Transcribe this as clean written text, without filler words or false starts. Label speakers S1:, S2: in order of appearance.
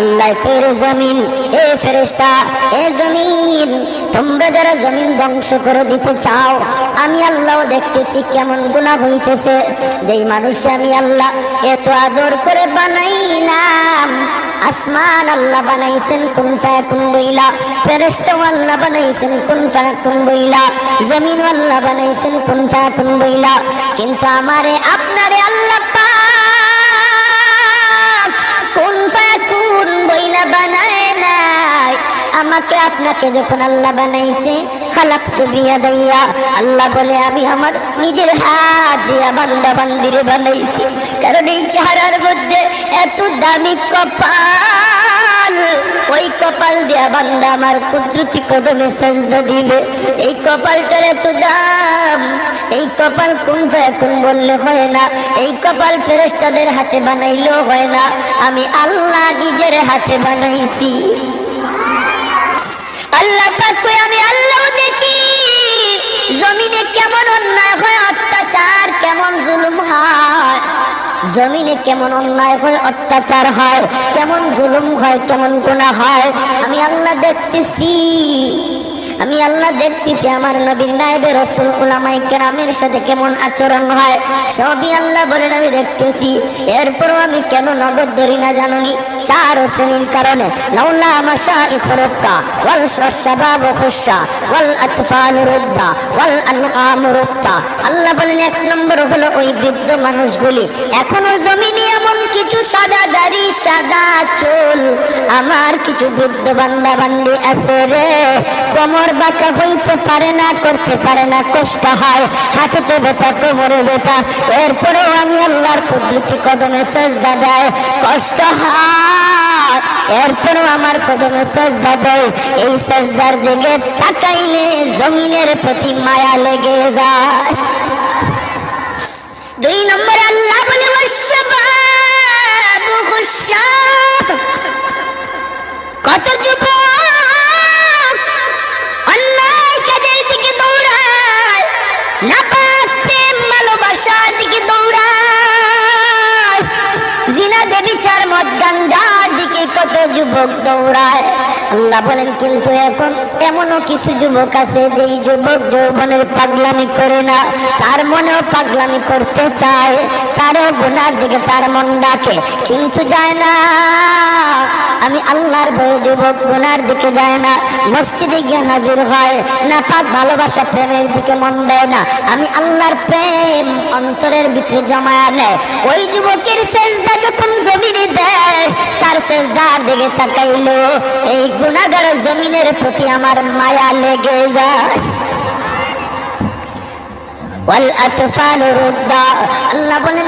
S1: আল্লাহ কইরে জমিন, এ ফেরেশতা, এ জমিন, তোমরা যারা জমিন ধ্বংস করে দিতে চাও, আমি আল্লাহও দেখতেছি কেমন গুনাহ হইতেছে। যেই মানুষ আমি আল্লাহ এত আদর করে বানাইলাম, আসমান আল্লাহ বানাইছেন কুন ফায়াকুন বইলা, ফেরেশতা আল্লাহ বানাইছেন কুন ফায়াকুন বইলা, জমিন আল্লাহ বানাইছেন কুন ফায়াকুন বইলা, কিন্তু আমারে আপনারে আল্লাহ পাক কুন ফায়াকুন বইলা বানায় নাই। আমাকে আপনাকে যখন আল্লাহ বানাইছে, খালাকতু বিয়াদাইয়া, আল্লাহ বলে আমি আমার নিজের হাত দিয়া বান্দা বান্দিরে বানাইছি। কারণ এই চেহারার মধ্যে এত দামি কপাল, ওই কপাল দিয়া বান্দা আমার কুদরতি কদমে সাজদা দিবে। এই কপালটার এত দাম, এই কপাল কুন ফায়াকুন বললে হয় না, এই কপাল ফেরেশতাদের হাতে বানাইলেও হয় না, আমি আল্লাহ নিজের হাতে বানাইছি। আল্লাহ পাক কই আমি আল্লাহও দেখি জমিনে কেমন অন্যায় হয়, অত্যাচার কেমন জুলুম হয়, জমিনে কেমন অন্যায় হয়, অত্যাচার হয়, কেমন জুলুম হয়, কেমন গুনাহ হয়, আমি আল্লাহ দেখতেছি। আমি আল্লাহ দেখতেছি আমার নবীর নায়েবে রাসূল উলামায়ে কেরামের সাথে কেমন আচরণ হয়, সবই আল্লাহ বলেন আমি দেখতেছি। এরপরও আমি কেন নগদ ধরি না জানুনি? 4 শ্রেণীর কারণে। লাউলা মাশাইখ রুক্কা ওয়াল শাবাব খুশা ওয়াল আতফাল রুদ্দা ওয়াল আনআম রুক্তা। আল্লাহ বলেন 1 নম্বর হলো ওই বৃদ্ধ মানুষগুলি, এখনো জমিনে এমন কিছু সাদা দাড়ি সাদা চুল আমার কিছু বৃদ্ধ বান্দা বান্দি আছে রে, কোমর বাঁকা হইতে পারে না, করতে পারে না, কষ্ট হয়, হাঁটুতে ব্যথা, কোমরে ব্যথা, এরপরেও আমি আল্লাহর কুদরতি কদমে সাজদা দেয়, কষ্ট হয়, এরপরেও আমার কদমে সাজদা দেয়। এই সাজদার দিকে তাকাইলে জমিনের প্রতি মায়া লেগে যায়। 2 নম্বর আল্লাহ বলে ওয়াশবাবু খুশা, কত যুবক অন্যায় কাজের দিকে দৌড়ায়, নাপাক প্রেম ভালোবাসার দিকে দৌড়ায়, জিনা ব্যভিচার মদ গাঞ্জার দিকে কত যুবক দৌড়ায়। আল্লাহ বলেন কিন্তু এখন এমনও কিছু যুবক আছে যেই যুবক যৌবনের পাগলামি করে না, তার মনেও পাগলামি করতে চায়, তারও গুনার দিকে তার মন ডাকে, কিন্তু যায় না। আমি আল্লাহর ভয়ে যুবক গুনার দিকে যায় না, মসজিদে গিয়ে হাজির হয় না, পাক ভালোবাসা প্রেমের দিকে মন দেয় না, আমি আল্লাহর প্রেম অন্তরের ভিতরে জমায়া নেয়। ওই যুবকের সেজদা যখন জমিনে দেয়, তার সেজদার দিকে তাকাইলো এই গুনাহগার জমিনের প্রতি আমার মায়া লেগে যায়। ওয়াল আতফাল রুদ্দা, আল্লাহ বলেন